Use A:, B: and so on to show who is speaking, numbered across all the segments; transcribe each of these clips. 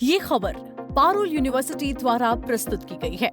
A: ये खबर पारुल यूनिवर्सिटी द्वारा प्रस्तुत की गई है।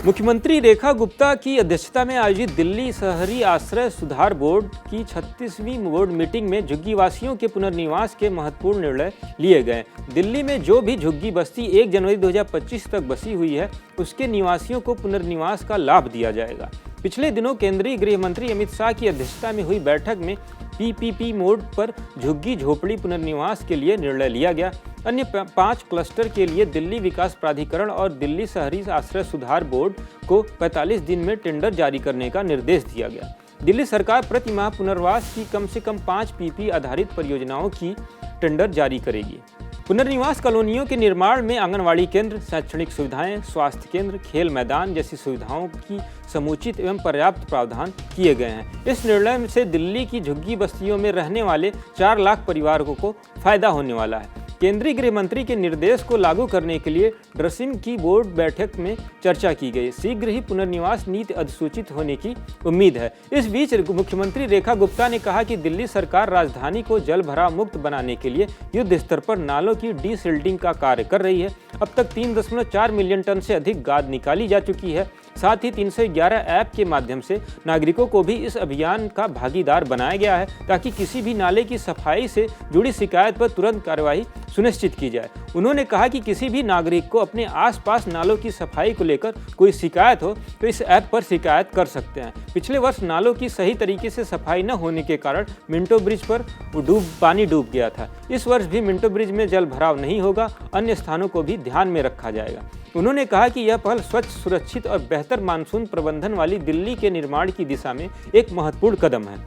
B: मुख्यमंत्री रेखा गुप्ता की अध्यक्षता में आयोजित दिल्ली शहरी आश्रय सुधार बोर्ड की 36वीं बोर्ड मीटिंग में झुग्गीवासियों के पुनर्निवास के महत्वपूर्ण निर्णय लिए गए। दिल्ली में जो भी झुग्गी बस्ती 1 जनवरी 2025 तक बसी हुई है, उसके निवासियों को पुनर्निवास का लाभ दिया जाएगा। पिछले दिनों केंद्रीय गृह मंत्री अमित शाह की अध्यक्षता में हुई बैठक में पीपीपी मोड पर झुग्गी झोपड़ी पुनर्निवास के लिए निर्णय लिया गया। अन्य 5 क्लस्टर के लिए दिल्ली विकास प्राधिकरण और दिल्ली शहरी आश्रय सुधार बोर्ड को 45 दिन में टेंडर जारी करने का निर्देश दिया गया। दिल्ली सरकार प्रति माह पुनर्वास की कम से कम 5 पीपी आधारित परियोजनाओं की टेंडर जारी करेगी। पुनर्निवास कॉलोनियों के निर्माण में आंगनवाड़ी केंद्र, शैक्षणिक सुविधाएं, स्वास्थ्य केंद्र, खेल मैदान जैसी सुविधाओं की समुचित एवं पर्याप्त प्रावधान किए गए हैं। इस निर्णय से दिल्ली की झुग्गी बस्तियों में रहने वाले 4 लाख परिवारों को फायदा होने वाला है। केंद्रीय गृह मंत्री के निर्देश को लागू करने के लिए ड्रसिम की बोर्ड बैठक में चर्चा की गई। शीघ्र ही पुनर्निवास नीति अधिसूचित होने की उम्मीद है। इस बीच मुख्यमंत्री रेखा गुप्ता ने कहा कि दिल्ली सरकार राजधानी को जल भराव मुक्त बनाने के लिए युद्ध स्तर पर नालों की डीसिल्टिंग का कार्य कर रही है। अब तक 3.4 मिलियन टन से अधिक गाद निकाली जा चुकी है। साथ ही 311 ऐप के माध्यम से नागरिकों को भी इस अभियान का भागीदार बनाया गया है, ताकि किसी भी नाले की सफाई से जुड़ी शिकायत पर तुरंत कार्रवाई सुनिश्चित की जाए। उन्होंने कहा कि किसी भी नागरिक को अपने आसपास नालों की सफाई को लेकर कोई शिकायत हो तो इस ऐप पर शिकायत कर सकते हैं। पिछले वर्ष नालों की सही तरीके से सफाई न होने के कारण मिंटो ब्रिज पर पानी डूब गया था। इस वर्ष भी मिंटो ब्रिज में जल भराव नहीं होगा। अन्य स्थानों को भी ध्यान में रखा जाएगा। उन्होंने कहा कि यह पहल स्वच्छ, सुरक्षित और बेहतर मानसून प्रबंधन वाली दिल्ली के निर्माण की दिशा में एक महत्वपूर्ण कदम है।